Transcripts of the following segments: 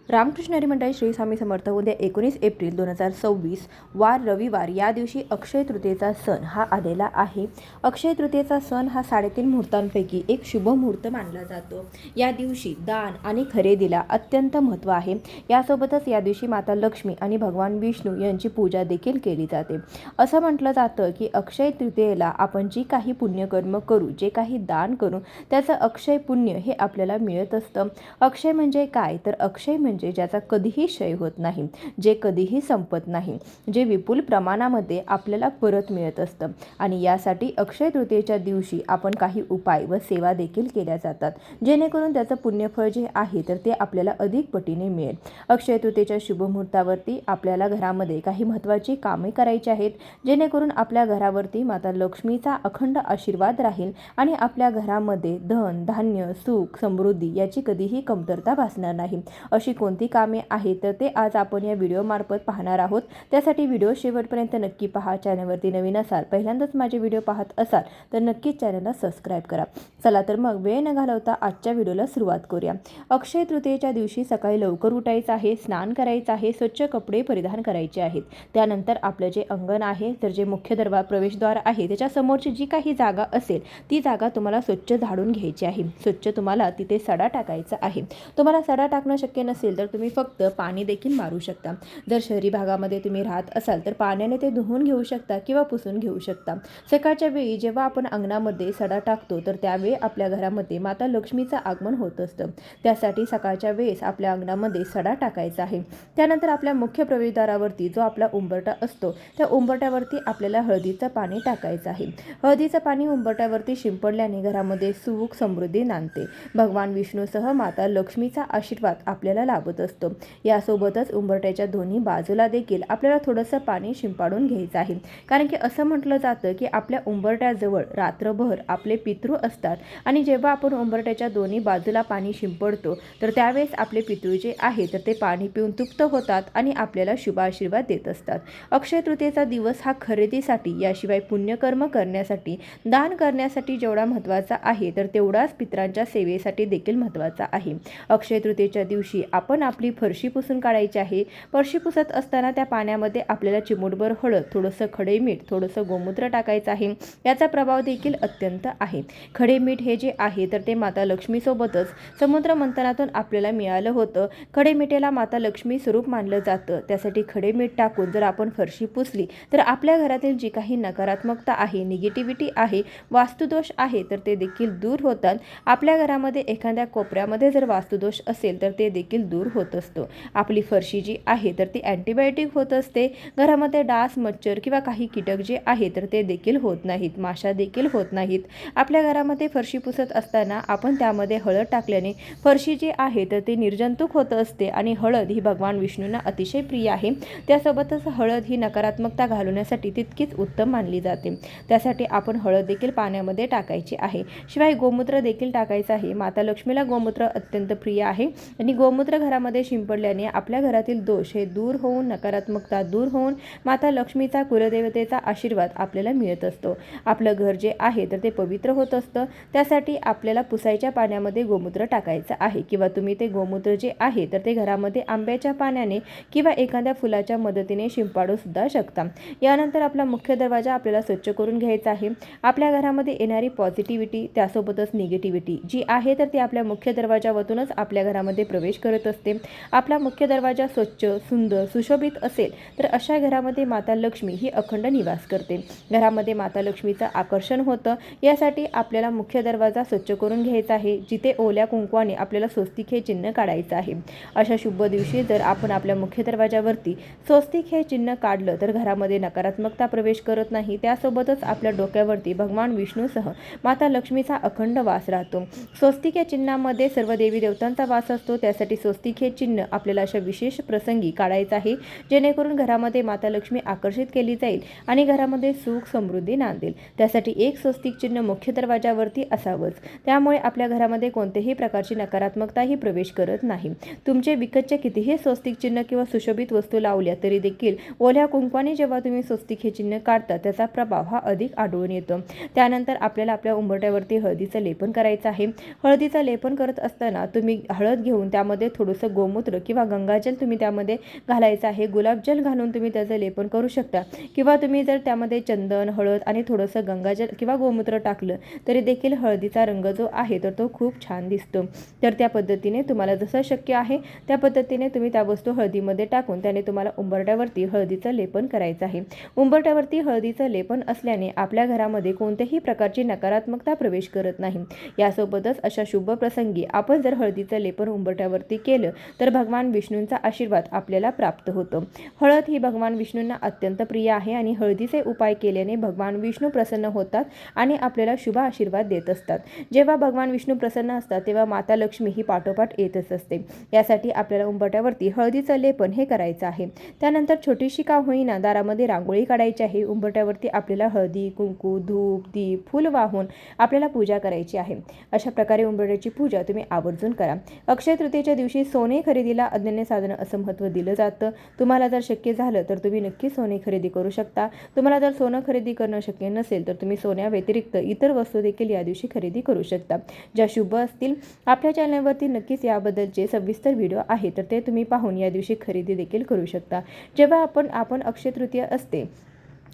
रामकृष्ण हरी मंडळी श्री स्वामी समर्थ. उद्या 19 एप्रिल 2026 वार रविवार या दिवशी अक्षय तृतीयेचा सण हा आलेला आहे. अक्षय तृतीयेचा सण हा 3.5 मुहूर्तांपैकी एक शुभ मुहूर्त मानला जातो. या दिवशी दान आणि खरेदीला अत्यंत महत्त्व आहे. यासोबतच या दिवशी माता लक्ष्मी आणि भगवान विष्णू यांची पूजा देखील केली जाते. असं म्हटलं जातं की अक्षय तृतीयेला आपण जी काही पुण्यकर्म करू, जे काही दान करू, त्याचं अक्षय पुण्य हे आपल्याला मिळत असतं. अक्षय म्हणजे काय? तर अक्षय म्हणजे ज्याचा कधीही क्षय होत नाही, जे कधीही संपत नाही, जे विपुल प्रमाणामध्ये आपल्याला परत मिळत असतं. आणि यासाठी अक्षय तृतीयेच्या दिवशी आपण काही उपाय व सेवा देखील केल्या जातात, जेणेकरून त्याचं पुण्यफळ जे आहे तर ते आपल्याला अधिक पटीने मिळेल. अक्षय तृतीयेच्या शुभ मुहूर्तावरती आपल्याला घरामध्ये काही महत्त्वाची कामे करायची आहेत, जेणेकरून आपल्या घरावरती माता लक्ष्मीचा अखंड आशीर्वाद राहील आणि आपल्या घरामध्ये धन, धान्य, सुख, समृद्धी याची कधीही कमतरता भासणार नाही. अशी कोणती कामे आहेत तर ते आज आपण या व्हिडिओमार्फत पाहणार आहोत. त्यासाठी व्हिडिओ शेवटपर्यंत नक्की पहा. चॅनलवरती नवीन असाल, पहिल्यांदाच माझे व्हिडिओ पाहत असाल तर नक्कीच चॅनलला सबस्क्राईब करा. चला तर मग वेळ न घालवता आजच्या व्हिडिओला सुरुवात करूया. अक्षय तृतीयेच्या दिवशी सकाळी लवकर उठायचं आहे, स्नान करायचं आहे, स्वच्छ कपडे परिधान करायचे आहेत. त्यानंतर आपलं जे अंगण आहे तर जे मुख्य प्रवेशद्वार आहे त्याच्या समोरची जी काही जागा असेल ती जागा तुम्हाला स्वच्छ झाडून घ्यायची आहे. स्वच्छ तुम्हाला तिथे सडा टाकायचा आहे. तुम्हाला सडा टाकणं शक्य नसेल तर तुम्ही फक्त पाणी देखील मारू शकता. जर शहरी भागामध्ये तुम्ही राहत असाल तर पाण्याने ते धुवून घेऊ शकता किंवा पुसून घेऊ शकता. सकाळच्या वेळी जेव्हा आपण अंगणामध्ये सडा टाकतो तर त्यावेळी आपल्या घरामध्ये माता लक्ष्मीचं आगमन होत असतं. त्यासाठी सकाळच्या वेळेस आपल्या अंगणामध्ये सडा टाकायचा आहे. त्यानंतर आपल्या मुख्य प्रवेशद्वारावरती जो आपला उंबरठा असतो त्या उंबरठ्यावरती आपल्याला हळदीचं पाणी टाकायचं आहे. हळदीचं पाणी उंबरठ्यावरती शिंपडल्याने घरामध्ये सुख समृद्धी नांदते. भगवान विष्णूसह माता लक्ष्मीचा आशीर्वाद आपल्याला लाभत असतो. यासोबतच उंबरठ्याच्या दोन्ही बाजूला देखील आपल्याला थोडंसं पाणी शिंपाडून घ्यायचं आहे. कारण की असं म्हटलं जातं की आपल्या उंबरठ्याजवळ रात्रभर आपले पितृ असतात आणि जेव्हा आपण उंबरठ्याच्या दोन्ही बाजूला पाणी शिंपडतो तर त्यावेळेस आपले पितृ जे आहे तर ते पाणी पिऊन तृप्त होतात आणि आपल्याला शुभ आशीर्वाद देत असतात. अक्षय तृतीयेचा दिवस हा खरेदीसाठी, याशिवाय पुण्यकर्म करण्यासाठी, दान करण्यासाठी जेवढा महत्त्वाचा आहे तर तेवढाच पितरांच्या सेवेसाठी देखील महत्त्वाचा आहे. अक्षय तृतीयेच्या दिवशी आपण आपली फरशी पुसून काढायची आहे. फरशी पुसत असताना त्या पाण्यामध्ये आपल्याला चिमूटभर हळद, थोडंसं खडे मीठ, थोडंसं गोमूत्र टाकायचं आहे. याचा प्रभाव देखील अत्यंत आहे. खडे मीठ हे जे आहे तर ते माता लक्ष्मीसोबतच समुद्र मंथनातून आपल्याला मिळालं होतं. खडे मिठेला माता लक्ष्मी स्वरूप मानलं जातं. त्यासाठी खडे मीठ टाकून जर आपण फरशी पुसली तर आपल्या घरातील जी काही नकारात्मकता आहे, निगेटिव्हिटी आहे, वास्तुदोष आहे तर ते देखील दूर होतात. आपल्या घरामध्ये एखाद्या कोपऱ्यामध्ये जर वास्तुदोष असेल तर ते देखील दूर होत असतो. आपली फरशी जी आहे तर ती अँटीबायोटिक होत असते. घरामध्ये डास, मच्छर किंवा काही कीटक जे आहे तर ते देखील होत नाहीत, माशा देखील होत नाहीत. आपल्या घरामध्ये फरशी पुसत असताना आपण त्यामध्ये हळद टाकल्याने फरशी जी आहे तर ती निर्जंतुक होत असते आणि हळद ही भगवान विष्णूंना अतिशय प्रिय आहे. त्यासोबतच हळद ही नकारात्मकता घालवण्यासाठी तितकीच उत्तम मानली जाते. त्यासाठी आपण हळद देखील पाण्यामध्ये टाकायची आहे. शिवाय गोमूत्र देखील टाकायचं आहे. माता लक्ष्मीला गोमूत्र अत्यंत प्रिय आहे आणि गोमूत्र घरामध्ये शिंपडल्याने आपल्या घरातील दोष हे दूर होऊन, नकारात्मकता दूर होऊन माता लक्ष्मीचा, कुलदेवतेचा आशीर्वाद आपल्याला मिळत असतो. आपलं घर जे आहे तर ते पवित्र होत असतं. त्यासाठी आपल्याला पुसायच्या पाण्यामध्ये गोमूत्र टाकायचं आहे किंवा तुम्ही ते गोमूत्र जे आहे तर ते घरामध्ये आंब्याच्या पाण्याने किंवा एखाद्या फुलाच्या मदतीने शिंपाडू सुद्धा शकता. यानंतर आपला मुख्य दरवाजा आपल्याला स्वच्छ करून घ्यायचा आहे. आपल्या घरामध्ये येणारी पॉझिटिव्हिटी, त्यासोबतच निगेटिव्हिटी जी आहे तर ती आपल्या मुख्य दरवाजावरूनच आपल्या घरामध्ये प्रवेश करत असते. आपला मुख्य दरवाजा स्वच्छ, सुंदर, सुशोभित असेल तर अशा घरामध्ये माता लक्ष्मी ही अखंड निवास करते. घरामध्ये माता लक्ष्मीचं आकर्षण होतं. यासाठी आपल्याला मुख्य दरवाजा स्वच्छ करून घ्यायचा आहे. जिथे ओल्या कुंकवाने आपल्याला स्वस्तिक हे चिन्ह काढायचं आहे. अशा शुभ दिवशी जर आपण आपल्या मुख्य दरवाजावरती स्वस्तिक हे चिन्ह काढलं तर घरामध्ये नकारात्मकता प्रवेश करत नाही. त्यासोबतच आपल्या डोक्यावरती भगवान विष्णूसह माता लक्ष्मीचा अखंड वास राहतो. स्वस्तिक या चिन्हामध्ये सर्व देवी देवतांचा वास असतो. त्यासाठी स्वस्तिक हे चिन्ह आपल्याला अशा विशेष प्रसंगी काढायचं आहे, जेणेकरून घरामध्ये माता लक्ष्मी आकर्षित केली जाईल आणि घरामध्ये सुख समृद्धी नांदेल. त्यासाठी एक स्वस्तिक चिन्ह मुख्य दरवाजावरती असावंच. त्यामुळे आपल्या घरामध्ये कोणत्याही प्रकारची नकारात्मकताही प्रवेश करत नाही. तुमचे विकतचे कितीही स्वस्तिक चिन्ह किंवा सुशोभित वस्तू लावल्या तरी देखील ओल्या कुंकवाने जेव्हा तुम्ही स्वस्तिक हे चिन्ह काढता त्याचा प्रभाव हा अधिक आढळून येतो. त्यानंतर आपल्याला आपल्या उंबरठ्यावरती हळदीचं लेपन करायचं आहे. हळदीचं लेपन करत असताना तुम्ही हळद घेऊन त्यामध्ये थोडंसं थोडंसं गोमूत्र किंवा गंगाजल तुम्ही त्यामध्ये घालायचं आहे. गुलाबजल घालून तुम्ही त्याचं लेपन करू शकता किंवा तुम्ही जर त्यामध्ये चंदन, हळद आणि थोडंसं गंगाजल किंवा गोमूत्र टाकलं तरी देखील हळदीचा रंग जो आहे तर तो खूप छान दिसतो. तर त्या पद्धतीने तुम्हाला जसं शक्य आहे त्या पद्धतीने तुम्ही त्या वस्तू हळदीमध्ये टाकून त्याने तुम्हाला उंबरठ्यावरती हळदीचं लेपन करायचं आहे. उंबरठ्यावरती हळदीचं लेपन असल्याने आपल्या घरामध्ये कोणत्याही प्रकारची नकारात्मकता प्रवेश करत नाही. यासोबतच अशा शुभ प्रसंगी आपण जर हळदीचं लेपन उंबरठ्यावरती केलं तर भगवान विष्णूंचा आशीर्वाद आपल्याला प्राप्त होतो. हळद ही भगवान विष्णूंना अत्यंत प्रिय आहे आणि हळदीचे उपाय केल्याने भगवान विष्णू प्रसन्न होतात आणि आपल्याला शुभ आशीर्वाद देत असतात. जेव्हा भगवान विष्णू प्रसन्न असतात तेव्हा माता लक्ष्मी ही पाठोपाठ येतच असते. यासाठी आपल्याला उंबरठ्यावरती हळदीचं लेपन हे करायचं आहे. त्यानंतर छोटीशी का होईना दारामध्ये रांगोळी काढायची आहे. उंबरठ्यावरती आपल्याला हळदी, कुंकू, धूप, दीप, फूल वाहून आपल्याला पूजा करायची आहे. अशा प्रकारे उंबरठ्याची पूजा तुम्ही आवर्जून करा. अक्षय तृतीयेच्या दिवशी सोने खरेदीला अनन्य साधन असं महत्त्व दिलं जातं. तुम्हाला जर शक्य झालं तर तुम्ही नक्की सोने खरेदी करू शकता. तुम्हाला जर सोनं खरेदी करणं शक्य नसेल तर तुम्ही सोन्याव्यतिरिक्त इतर वस्तू देखील या दिवशी खरेदी करू शकता ज्या शुभ असतील. आपल्या चॅनलवरती नक्कीच याबद्दलचे सविस्तर व्हिडिओ आहे तर ते तुम्ही पाहून या दिवशी खरेदी देखील करू शकता. जेव्हा आपण अक्षय तृतीया असते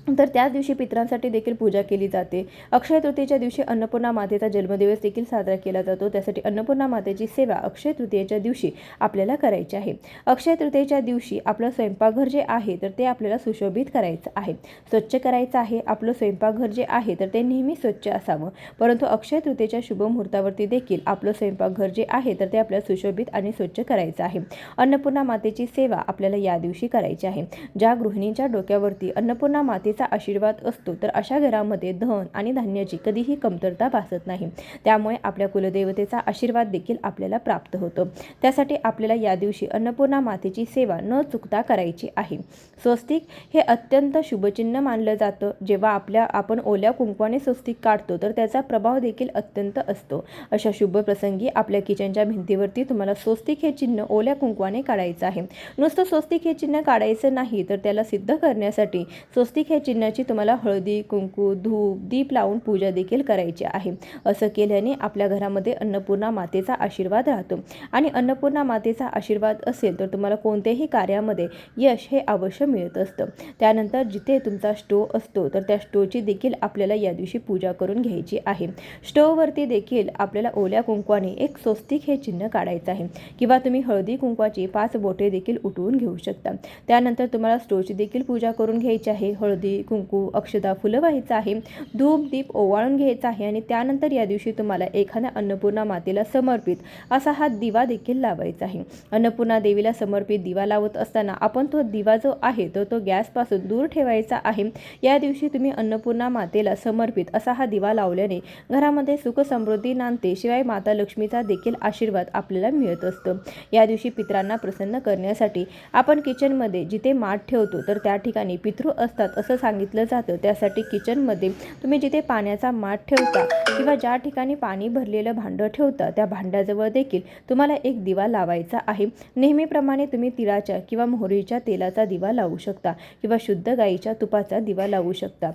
तर त्याच दिवशी पितरांसाठी देखील पूजा केली जाते. अक्षय तृतीयेच्या दिवशी अन्नपूर्णा मातेचा जन्मदिवस देखील साजरा केला जातो. त्यासाठी अन्नपूर्णा मातेची सेवा अक्षय तृतीयेच्या दिवशी आपल्याला करायची आहे. अक्षय तृतीयेच्या दिवशी आपलं स्वयंपाकघर जे आहे तर ते आपल्याला सुशोभित करायचं आहे, स्वच्छ करायचं आहे. आपलं स्वयंपाकघर जे आहे तर ते नेहमी स्वच्छ असावं. परंतु अक्षय तृतीयेच्या शुभ मुहूर्तावरती देखील आपलं स्वयंपाकघर जे आहे तर ते आपल्याला सुशोभित आणि स्वच्छ करायचं आहे. अन्नपूर्णा मातेची सेवा आपल्याला या दिवशी करायची आहे. ज्या गृहिणींच्या डोक्यावरती अन्नपूर्णा माते आशीर्वाद असतो तर अशा घरामध्ये धन आणि धान्याची कधीही कमतरता भासत नाही. त्यामुळे आपल्या कुलदेवतेचा आशीर्वाद देखील आपल्याला प्राप्त होतो. त्यासाठी आपल्याला या दिवशी अन्नपूर्णा मातेची सेवा न चुकता करायची आहे. स्वस्तिक हे अत्यंत शुभचिन्ह मानलं जातं. जेव्हा आपण ओल्या कुंकवाने स्वस्तिक काढतो तर त्याचा प्रभाव देखील अत्यंत असतो. अशा शुभ प्रसंगी आपल्या किचनच्या भिंतीवरती तुम्हाला स्वस्तिक हे चिन्ह ओल्या कुंकवाने काढायचं आहे. नुसतं स्वस्तिक हे चिन्ह काढायचं नाही तर त्याला सिद्ध करण्यासाठी स्वस्तिक हे चिन्हाची तुम्हाला हळदी, कुंकू, धूप, दीप लावून पूजा देखील करायची आहे. असं केल्याने आपल्या घरामध्ये अन्नपूर्णा मातेचा आशीर्वाद राहतो आणि अन्नपूर्णा मातेचा आशीर्वाद असेल तर तुम्हाला कोणत्याही कार्यामध्ये यश हे अवश्य मिळत असतं. त्यानंतर जिथे तुमचा स्टोव असतो तर त्या स्टोवची देखील आपल्याला या दिवशी पूजा करून घ्यायची आहे. स्टोववरती देखील आपल्याला ओल्या कुंकवाने एक स्वस्तिक हे चिन्ह काढायचं आहे किंवा तुम्ही हळदी कुंकवाची 5 बोटे देखील उठवून घेऊ शकता. त्यानंतर तुम्हाला स्टोवची देखील पूजा करून घ्यायची आहे. हळदी, कुंकू, अक्षता, फुलं व्हायचं आहे. धूप, दीप ओवाळून घ्यायचा आहे आणि त्यानंतर या दिवशी तुम्हाला एखाद्या अन्नपूर्णा मातेला समर्पित असा हा दिवा देखील लावायचा आहे. अन्नपूर्णा देवीला समर्पित दिवा लावत असताना आपण तो दिवा जो आहे तो गॅसपासून दूर ठेवायचा आहे. या दिवशी तुम्ही अन्नपूर्णा मातेला समर्पित असा हा दिवा लावल्याने घरामध्ये सुख समृद्धी नांदते. शिवाय माता लक्ष्मीचा देखील आशीर्वाद आपल्याला मिळत असतो. या दिवशी पितरांना प्रसन्न करण्यासाठी आपण किचनमध्ये जिथे माठ ठेवतो तर त्या ठिकाणी पितृ असतात असं सांगितलं जातं. त्यासाठी किचनमध्ये तुम्ही जिथे पाण्याचा माठ ठेवता किंवा ज्या ठिकाणी पाणी भरलेलं भांडं ठेवता त्या भांड्याजवळ देखील तुम्हाला एक दिवा लावायचा आहे. नेहमीप्रमाणे तुम्ही तिळाच्या किंवा मोहरीच्या तेलाचा दिवा लावू शकता किंवा शुद्ध गाईच्या तुपाचा दिवा लावू शकता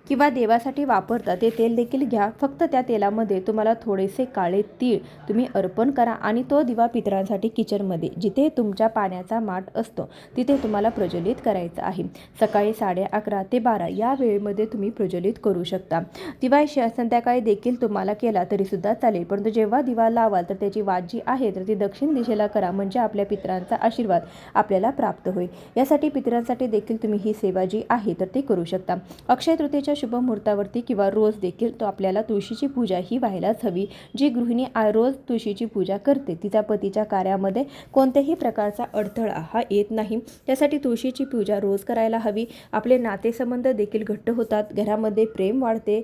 किंवा देवासाठी वापरता ते तेल देखील घ्या. फक्त त्या तेलामध्ये तुम्हाला थोडेसे काळे तीळ तुम्ही अर्पण करा आणि तो दिवा पितरांसाठी किचनमध्ये जिथे तुमच्या पाण्याचा माठ असतो तिथे तुम्हाला प्रज्वलित करायचा आहे. सकाळी 11:30 ते 12 या वेळेमध्ये तुम्ही प्रज्वलित करू शकता. दिवा संध्याकाळी देखील तुम्हाला केला तरीसुद्धा चालेल, परंतु जेव्हा दिवा लावाल तर त्याची वाट जी आहे तर ती दक्षिण दिशेला करा, म्हणजे आपल्या पितरांचा आशीर्वाद आपल्याला प्राप्त होईल. यासाठी पितरांसाठी देखील तुम्ही ही सेवा जी आहे तर ती करू शकता. अक्षय तृतीयेच्या शुभ मुहूर्तावरती किंवा रोज देखील तो आपल्याला तुळशीची पूजा ही व्हायलाच हवी. जी गृहिणी रोज तुळशीची पूजा करते तिच्या पतीच्या कार्यामध्ये कोणत्याही प्रकारचा अडथळा हा येत नाही. त्यासाठी तुळशीची पूजा रोज करायला हवी. आपले नातेसंबंध देखील घट्ट होतात, घरामध्ये प्रेम वाढते,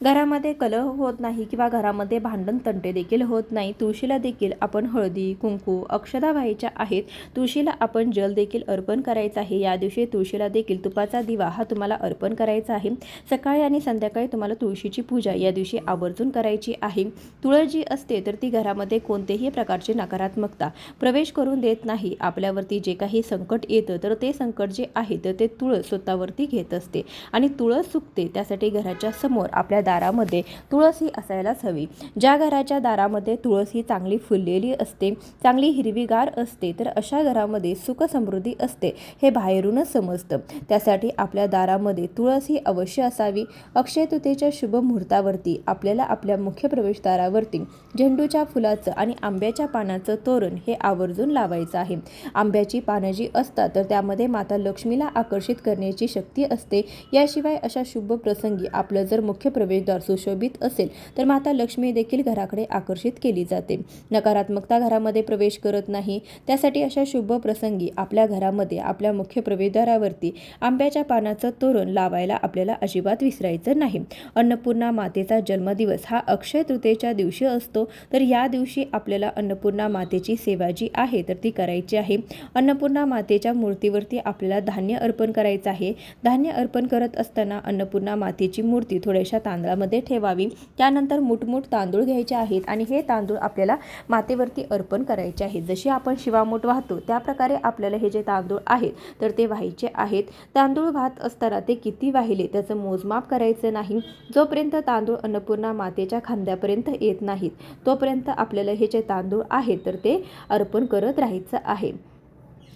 घरामध्ये कलह होत नाही किंवा घरामध्ये भांडण तंटे देखील होत नाही. तुळशीला देखील आपण हळदी, कुंकू, अक्षता व्हायच्या आहेत. तुळशीला आपण जल देखील अर्पण करायचं आहे. या दिवशी तुळशीला देखील तुपाचा दिवा हा तुम्हाला अर्पण करायचा आहे. सकाळी आणि संध्याकाळी तुम्हाला तुळशीची पूजा या दिवशी आवर्जून करायची आहे. तुळस जी असते तर ती घरामध्ये कोणतेही प्रकारची नकारात्मकता प्रवेश करून देत नाही. आपल्यावरती जे काही संकट येतं तर ते संकट जे आहे तर ते तुळस स्वतःवरती घेत असते आणि तुळस सुकते. त्यासाठी घराच्या समोर आपल्या दारामध्ये तुळस ही असायलाच हवी. ज्या घराच्या दारामध्ये तुळस ही चांगली फुललेली असते, चांगली हिरवीगार असते, तर अशा घरामध्ये सुख समृद्धी असते हे बाहेरूनच समजतं. त्यासाठी आपल्या दारामध्ये तुळस ही अवश्य असावी. अक्षय तृतीयेच्या शुभ मुहूर्तावरती आपल्याला आपल्या मुख्य प्रवेशद्वारावरती झेंडूच्या फुलाचं आणि आंब्याच्या पानाचं तोरण हे आवर्जून लावायचं आहे. आंब्याची पानं जी असतात तर त्यामध्ये माता लक्ष्मीला आकर्षित करण्याची शक्ती असते. याशिवाय अशा शुभ प्रसंगी आपलं जर मुख्य प्रवेशद्वार सुशोभित असेल तर माता लक्ष्मी देखील घराकडे आकर्षित केली जाते. नकारात्मकता घरामध्ये प्रवेश करत नाही. त्यासाठी अशा शुभ प्रसंगी आपल्या घरामध्ये आपल्या मुख्य प्रवेशद्वारावरती आंब्याच्या पानाचं तोरण लावायला आपल्याला अजिबात विसरायचं नाही. अन्नपूर्णा मातेचा जन्मदिवस हा अक्षय तृतीयेच्या दिवशी असतो, तर या दिवशी आपल्याला अन्नपूर्णा मातेची सेवा जी आहे तर ती करायची आहे. अन्नपूर्णा मातेच्या मूर्तीवरती आपल्याला धान्य अर्पण करायचं आहे. धान्य अर्पण करत असताना अन्नपूर्णा मातेची मूर्ती थोड्याशा तांदळामध्ये ठेवावी. त्यानंतर मुठमुठ तांदूळ घ्यायचे आहेत आणि हे तांदूळ आपल्याला मातेवरती अर्पण करायचे आहेत. जशी आपण शिवामूठ वाहतो त्या प्रकारे आपल्याला हे जे तांदूळ आहेत तर ते वाहायचे आहेत. तांदूळ वाहत असताना ते किती वाहिले त्याचं मोजमाप करायचं नाही. जोपर्यंत तांदूळ अन्नपूर्णा मातेच्या खांद्यापर्यंत येत नाहीत तोपर्यंत आपल्याला हे जे तांदूळ आहेत तर ते अर्पण करत राहायचं आहे.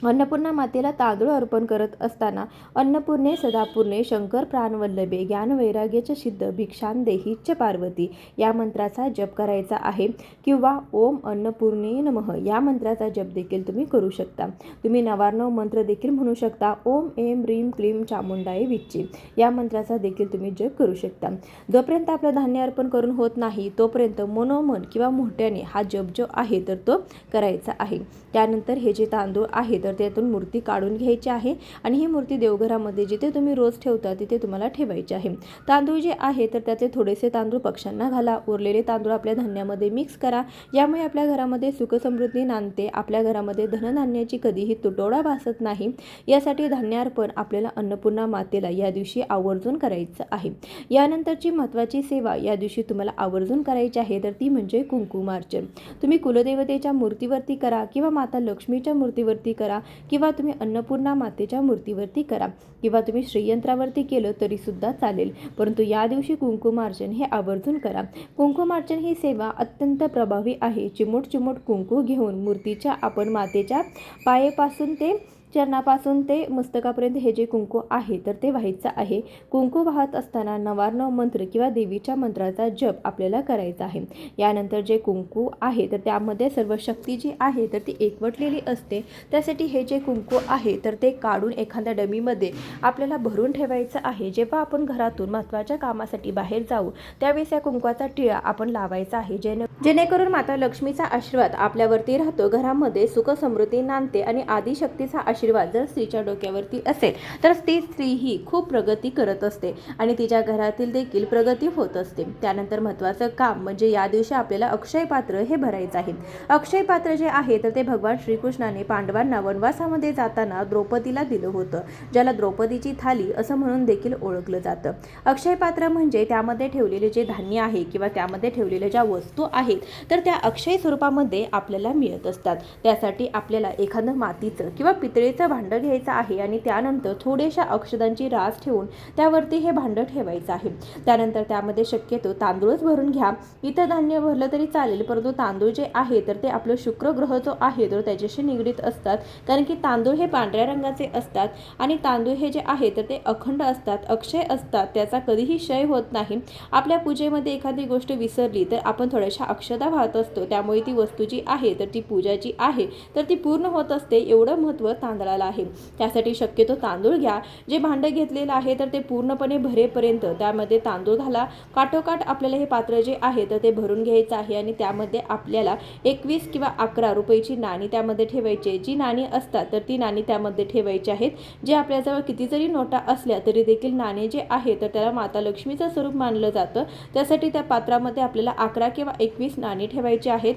अन्नपूर्णा मातेला तांदूळ अर्पण करत असताना अन्नपूर्णे सदापूर्णे शंकर प्राणवल्लभे ज्ञान वैराग्यच सिद्ध भिक्षां देहीच पार्वती या मंत्राचा जप करायचा आहे. किंवा ओम अन्नपूर्णे नमः या मंत्राचा जप देखील तुम्ही करू शकता. तुम्ही 99 मंत्र देखील म्हणू शकता. ओम ऐं ह्रीं क्लीं चामुंडाय विच्चे या मंत्राचा देखील तुम्ही जप करू शकता. जोपर्यंत आपलं धान्य अर्पण करून होत नाही तोपर्यंत मनोमन किंवा मोठ्याने हा जप जो आहे तर तो करायचा आहे. त्यानंतर हे जे तांदूळ आहे तर त्यातून मूर्ती काढून घ्यायची आहे आणि ही मूर्ती देवघरामध्ये जिथे तुम्ही रोज ठेवता तिथे तुम्हाला ठेवायची आहे. तांदूळ जे आहे तर त्याचे थोडेसे तांदूळ पक्ष्यांना घाला. उरलेले तांदूळ आपल्या धान्यामध्ये मिक्स करा. यामुळे आपल्या घरामध्ये सुखसमृद्धी नांदते. आपल्या घरामध्ये धनधान्याची कधीही तुटवडा भासत नाही. यासाठी धान्यार्पण आपल्याला अन्नपूर्णा मातेला या दिवशी आवर्जून करायचं आहे. यानंतरची महत्त्वाची सेवा या दिवशी तुम्हाला आवर्जून करायची आहे तर ती म्हणजे कुंकुमार्चन. तुम्ही कुलदेवतेच्या मूर्तीवरती करा किंवा माता लक्ष्मीच्या मूर्तीवरती करा किंवा तुम्ही अन्नपूर्णा मातेच्या मूर्तीवरती करा किंवा तुम्ही श्रीयंत्रावरती केलं तरी सुद्धा चालेल, परंतु या दिवशी कुंकुमार्चन हे आवर्जून करा. कुंकुमार्चन ही सेवा अत्यंत प्रभावी आहे. चिमूट चिमूट कुंकू घेऊन मूर्तीच्या आपण मातेच्या पायापासून ते चरणापासून ते मस्तकापर्यंत हे जे कुंकू आहे तर ते व्हायचं आहे. कुंकू वाहत असताना 99 मंत्र किंवा देवीच्या मंत्राचा जप आपल्याला करायचा आहे. यानंतर जे कुंकू आहे तर त्यामध्ये सर्व शक्ती जी आहे तर ती एकवटलेली असते. त्यासाठी हे जे कुंकू आहे तर ते काढून एखाद्या डमीमध्ये आपल्याला भरून ठेवायचं आहे. जेव्हा आपण घरातून महत्त्वाच्या कामासाठी बाहेर जाऊ त्यावेळेस या कुंकवाचा टिळा आपण लावायचा आहे. जेणेकरून माता लक्ष्मीचा आशीर्वाद आपल्यावरती राहतो. घरामध्ये सुख समृद्धी नांदते आणि आदिशक्तीचा आशीर्वाद जर स्त्रीच्या डोक्यावरती असेल तर ती स्त्री ही खूप प्रगती करत असते आणि तिच्या घरातील देखील प्रगती होत असते. त्यानंतर महत्त्वाचं काम म्हणजे या दिवशी आपल्याला अक्षय पात्र हे भरायचं आहे. अक्षय पात्र जे आहे तर ते भगवान श्रीकृष्णाने पांडवांना वनवासामध्ये जाताना द्रौपदीला दिलं होतं, ज्याला द्रौपदीची थाली असं म्हणून देखील ओळखलं जातं. अक्षय पात्र म्हणजे त्यामध्ये ठेवलेले जे धान्य आहे किंवा त्यामध्ये ठेवलेल्या ज्या वस्तू आहेत तर त्या अक्षय स्वरूपामध्ये आपल्याला मिळत असतात. त्यासाठी आपल्याला एखादं मातीचं किंवा पितळेचं भांडं घ्यायचं आहे आणि त्यानंतर थोड्याशा अक्षदांची रास ठेवून त्यावरती हे भांडं ठेवायचं आहे. त्यानंतर त्यामध्ये शक्यतो तांदूळच भरून घ्या. इतर धान्य भरलं तरी चालेल, परंतु तांदूळ जे आहे तर ते आपलं शुक्र ग्रह जो आहे तर त्याच्याशी निगडीत असतात, कारण की तांदूळ हे पांढऱ्या रंगाचे असतात आणि तांदूळ हे जे आहे तर ते अखंड असतात, अक्षय असतात, त्याचा कधीही क्षय होत नाही. आपल्या पूजेमध्ये एखादी गोष्ट विसरली तर आपण थोड्याशा अक्षदा वाहत असतो, त्यामुळे ती वस्तू जी आहे तर ती पूजाची आहे तर ती पूर्ण होत असते. एवढं महत्त्व तांदळाला आहे. त्यासाठी शक्यतो तांदूळ घ्या. जे भांडं घेतलेलं आहे तर ते पूर्णपणे भरेपर्यंत त्यामध्ये तांदूळ घाला. काठोकाठ आपल्याला हे पात्र जे आहे तर ते भरून घ्यायचं आहे आणि त्यामध्ये आपल्याला 21 किंवा 11 रुपयाची नाणी त्यामध्ये ठेवायची. जी नाणी असतात तर ती नाणी त्यामध्ये ठेवायची आहेत. जे आपल्याजवळ किती जरी नोटा असल्या तरी देखील नाणे जे आहे तर त्याला माता लक्ष्मीचं स्वरूप मानलं जातं. त्यासाठी त्या पात्रामध्ये आपल्याला 11 किंवा 21 नाणी ठेवायची आहेत.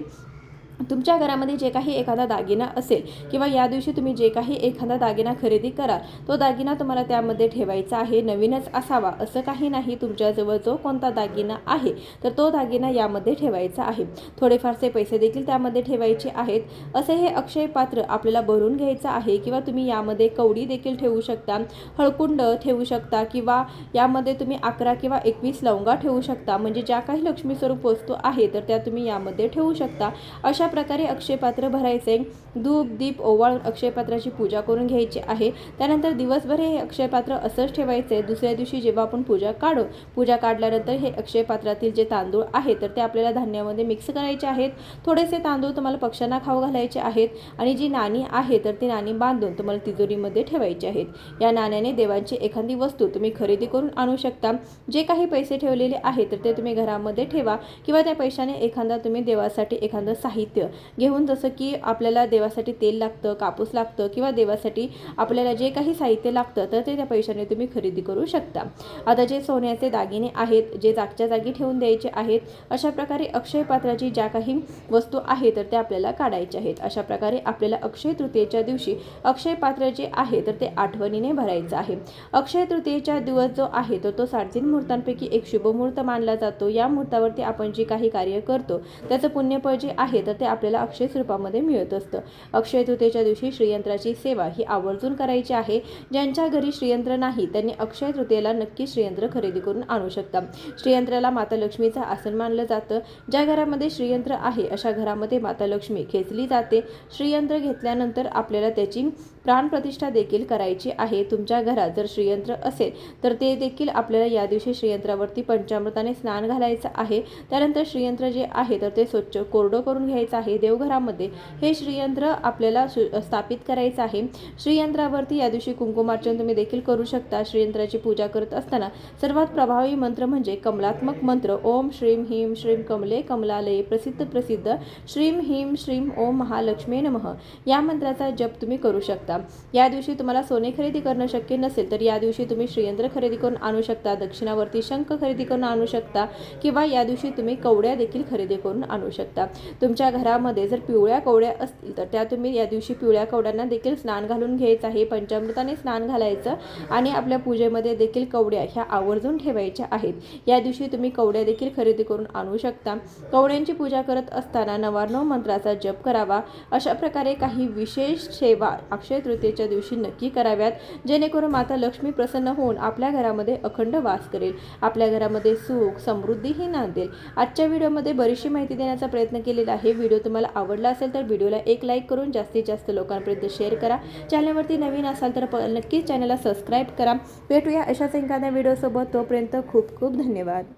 तुमच्या घरामध्ये जे काही एखादा दागिना असेल किंवा या दिवशी तुम्ही जे काही एखादा दागिना खरेदी कराल तो दागिना तुम्हाला त्यामध्ये ठेवायचा आहे. नवीनच असावा असं काही नाही. तुमच्याजवळ जो कोणता दागिना आहे तर तो दागिना यामध्ये ठेवायचा आहे. थोडेफारसे पैसे देखील त्यामध्ये ठेवायचे आहेत. असे हे अक्षय पात्र आपल्याला भरून घ्यायचं आहे किंवा तुम्ही यामध्ये कवडी देखील ठेवू शकता, हळकुंड ठेवू शकता किंवा यामध्ये तुम्ही 11 किंवा 21 लवंगा ठेवू शकता. म्हणजे ज्या काही लक्ष्मी स्वरूप वस्तू आहे तर त्या तुम्ही यामध्ये ठेवू शकता. अशा प्रकारे अक्षय पात्र भरायचे. धूप दीप ओवाळून अक्षय पात्राची पूजा करून घ्यायची आहे. त्यानंतर दिवसभर हे अक्षय पात्र असंच ठेवायचे. दुसऱ्या दिवशी जेव्हा आपण पूजा काढल्यानंतर हे अक्षय पात्रातील जे तांदूळ आहेत तर ते आपल्याला धान्यामध्ये मिक्स करायचे आहेत. थोडेसे तांदूळ तुम्हाला पक्ष्यांना खाऊ घालायचे आहेत आणि जी नाणी आहे तर ती नाणी बांधून तुम्हाला तिजोरीमध्ये ठेवायची आहेत. या नाण्याने देवांची एखादी वस्तू तुम्ही खरेदी करून आणू शकता. जे काही पैसे ठेवलेले आहेत तर ते तुम्ही घरामध्ये ठेवा किंवा त्या पैशाने एखादा तुम्ही देवासाठी एखादं साहित्य घेऊन, जसं की आपल्याला देवासाठी तेल लागतं, कापूस लागतं किंवा देवासाठी आपल्याला जे काही साहित्य लागतं तर ते त्या पैशाने तुम्ही खरेदी करू शकता. आता जे सोन्याचे दागिने आहेत जे जागच्या जागी ठेवून द्यायचे आहेत, अशा प्रकारे अक्षय पात्राची ज्या काही वस्तू आहेत तर त्या आपल्याला काढायच्या आहेत. अशा प्रकारे आपल्याला अक्षय तृतीयेच्या दिवशी अक्षय पात्र जे आहे तर ते आठवणीने भरायचं आहे. अक्षय तृतीयेचा दिवस जो आहे तर तो 3.5 मुहूर्तांपैकी एक शुभ मुहूर्त मानला जातो. या मुहूर्तावरती आपण जे काही कार्य करतो त्याचं पुण्यफळ जे आहे तर ते आपल्याला अक्षय स्वरूपामध्ये मिळत असतं. अक्षय तृतीयेच्या दिवशी श्रीयंत्राची सेवा ही आवर्जून करायची आहे. ज्यांच्या घरी श्रीयंत्र नाही त्यांनी अक्षय तृतीयेला नक्की श्रीयंत्र खरेदी करून आणू शकता. श्रीयंत्राला माता लक्ष्मीचा आसन मानलं जातं. ज्या घरामध्ये श्रीयंत्र आहे अशा घरामध्ये माता लक्ष्मी खेचली जाते. श्रीयंत्र घेतल्यानंतर आपल्याला त्याची प्राणप्रतिष्ठा देखील करायची आहे. तुमच्या घरात जर श्रीयंत्र असेल तर ते देखील आपल्याला या दिवशी श्रीयंत्रावरती पंचामृताने स्नान घालायचं आहे. त्यानंतर श्रीयंत्र जे आहे तर ते स्वच्छ कोरडं करून घ्यायचं आहे. देवघरामध्ये हे श्रीयंत्र आपल्याला स्थापित करायचं आहे. श्रीयंत्रावरती या दिवशी कुंकुमार्चन तुम्ही देखील करू शकता. श्रीयंत्राची पूजा करत असताना सर्वात प्रभावी मंत्र म्हणजे कमलात्मक मंत्र ओम श्रीम ह्रीम श्रीम कमले कमलालये प्रसिद्ध श्रीम ह्रीम श्रीम ओम महालक्ष्मी नमः या मंत्राचा जप तुम्ही करू शकता. या दिवशी तुम्हाला सोने खरेदी करणं शक्य नसेल तर या दिवशी तुम्ही श्रीयंत्र खरेदी करून आणू शकता. दक्षिणावरती शंख खरेदी करून आणू शकता किंवा या दिवशी तुम्ही कवड्या देखील खरेदी करून आणू शकता. तुमच्या घरामध्ये जर पिवळ्या कवड्या असतील तर त्या तुम्ही या दिवशी पिवळ्या कवड्यांना देखील स्नान घालून घ्यायचं आहे. पंचामृताने स्नान घालायचं आणि आपल्या पूजेमध्ये देखील कवड्या ह्या आवर्जून ठेवायच्या आहेत. या दिवशी तुम्ही कवड्या देखील खरेदी करून आणू शकता. कवड्यांची पूजा करत असताना 99 मंत्राचा जप करावा. अशा प्रकारे काही विशेष सेवा अक्षय तृतीयेच्या दिवशी नक्की कराव्यात, जेणेकरून माता लक्ष्मी प्रसन्न होऊन आपल्या घरामध्ये अखंड वास करेल. आपल्या घरामध्ये सुख समृद्धी ही नांदेल. आजच्या व्हिडिओमध्ये बरीचशी माहिती देण्याचा प्रयत्न केलेला आहे. व्हिडिओ तुम्हाला आवडला असेल तर व्हिडिओला एक लाईक करून जास्तीत जास्त लोकांपर्यंत शेअर करा. चॅनलवरती नवीन असाल तर नक्कीच चॅनलला सबस्क्राईब करा. भेटूया अशाच एखाद्या व्हिडिओसोबत. तोपर्यंत खूप खूप धन्यवाद.